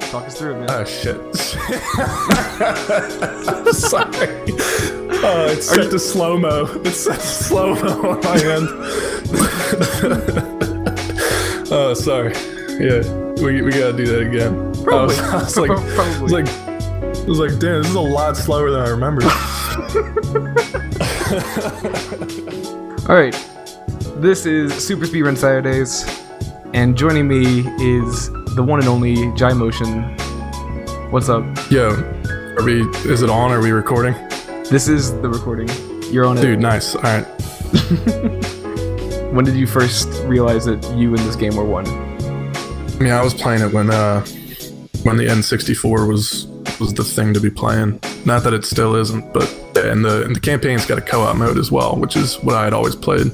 Talk us through it, man. Oh shit. Sorry. Oh, it's set to slow-mo. It's set to slow-mo on my end. Oh, sorry. Yeah, we gotta do that again. Probably. I was like, Probably. I was like, damn, this is a lot slower than I remember. Alright, this is Super Speedrun Saturdays, and joining me is the one and only Jymotion. What's up? Yo, is it on? Are we recording? This is the recording. You're on it. Dude, nice. Alright. When did you first realize that you and this game were one? I mean, I was playing it when the N64 was the thing to be playing. Not that it still isn't, but and the campaign's got a co-op mode as well, which is what I had always played.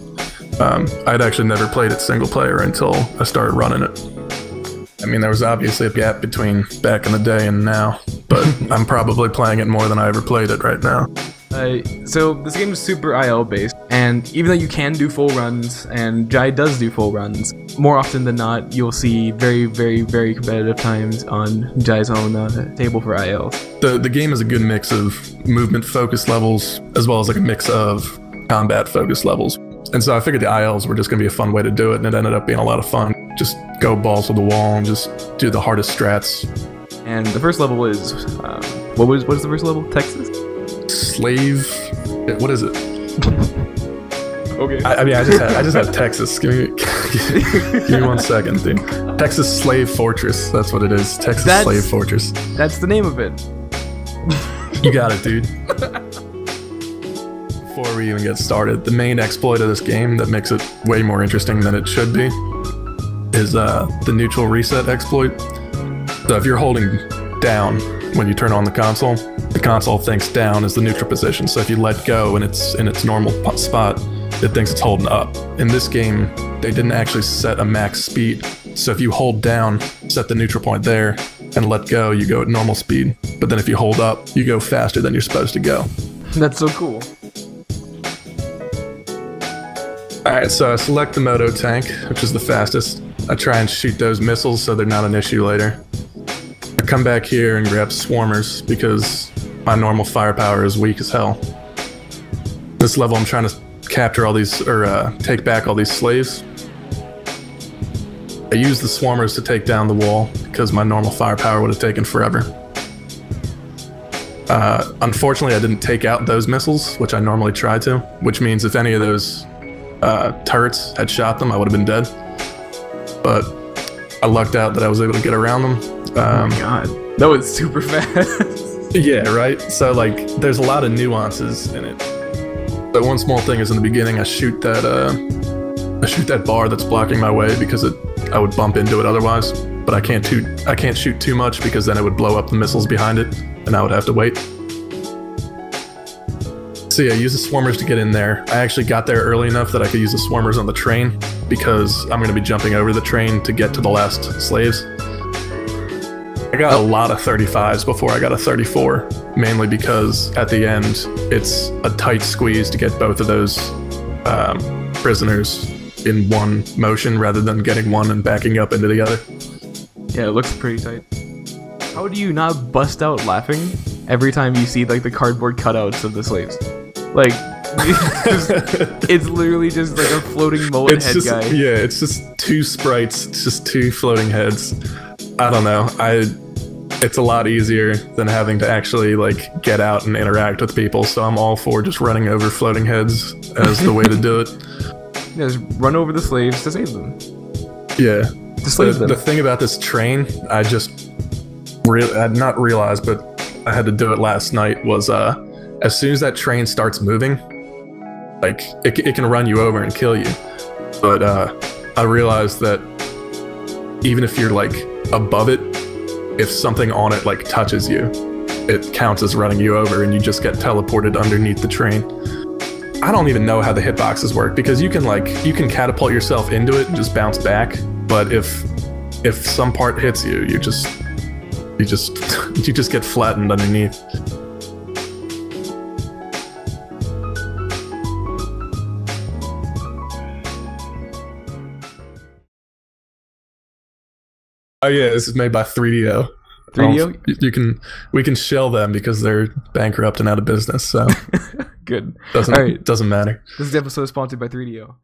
I'd actually never played it single player until I started running it. I mean, there was obviously a gap between back in the day and now, but I'm probably playing it more than I ever played it right now. So this game is super IL based, and even though you can do full runs, and Jai does do full runs, more often than not, you'll see very, very, very competitive times on Jai's own table for IL. The game is a good mix of movement focus levels, as well as like a mix of combat focus levels. And so I figured the ILs were just going to be a fun way to do it, and it ended up being a lot of fun. Just go balls to the wall and just do the hardest strats. And the first level is, what is the first level? Texas? Slave, what is it? Okay. I mean, I just had Texas. Give me 1 second, dude. Texas Slave Fortress. That's what it is. Texas Slave Fortress. That's the name of it. You got it, dude. Before we even get started, the main exploit of this game that makes it way more interesting than it should be is the neutral reset exploit. So if you're holding down when you turn on the console thinks down is the neutral position. So if you let go and it's in its normal spot, it thinks it's holding up. In this game, they didn't actually set a max speed. So if you hold down, set the neutral point there, and let go, you go at normal speed. But then if you hold up, you go faster than you're supposed to go. That's so cool. Alright, so I select the Mattock, which is the fastest. I try and shoot those missiles so they're not an issue later. I come back here and grab swarmers because my normal firepower is weak as hell. This level I'm trying to capture all these, or take back all these slaves. I use the swarmers to take down the wall because my normal firepower would have taken forever. Unfortunately, I didn't take out those missiles, which I normally try to, which means if any of those turrets had shot them, I would have been dead. But I lucked out that I was able to get around them. Oh my god, that was super fast. Yeah, right? So, like, there's a lot of nuances in it. But one small thing is in the beginning, I shoot that bar that's blocking my way because I would bump into it otherwise. But I can't shoot too much because then it would blow up the missiles behind it, and I would have to wait. So yeah, use the swarmers to get in there. I actually got there early enough that I could use the swarmers on the train because I'm going to be jumping over the train to get to the last slaves. I got a lot of 35s before I got a 34, mainly because at the end, it's a tight squeeze to get both of those prisoners in one motion rather than getting one and backing up into the other. Yeah, it looks pretty tight. How do you not bust out laughing every time you see like the cardboard cutouts of the slaves? Like, it's literally just like a floating mullet head guy. Yeah, it's just two sprites, it's just two floating heads. I don't know. It's a lot easier than having to actually like get out and interact with people, so I'm all for just running over floating heads as the way to do it. Yeah, just run over the slaves to save them. Yeah. To slave them. The thing about this train, I had not realized, but I had to do it last night, was as soon as that train starts moving, like it can run you over and kill you. But I realized that even if you're like above it, if something on it like touches you, it counts as running you over and you just get teleported underneath the train. I don't even know how the hitboxes work because you can catapult yourself into it and just bounce back, but if some part hits you, you just get flattened underneath. Oh yeah, this is made by 3DO. 3DO? We can shill them because they're bankrupt and out of business. So Good. Doesn't matter. This episode is sponsored by 3DO.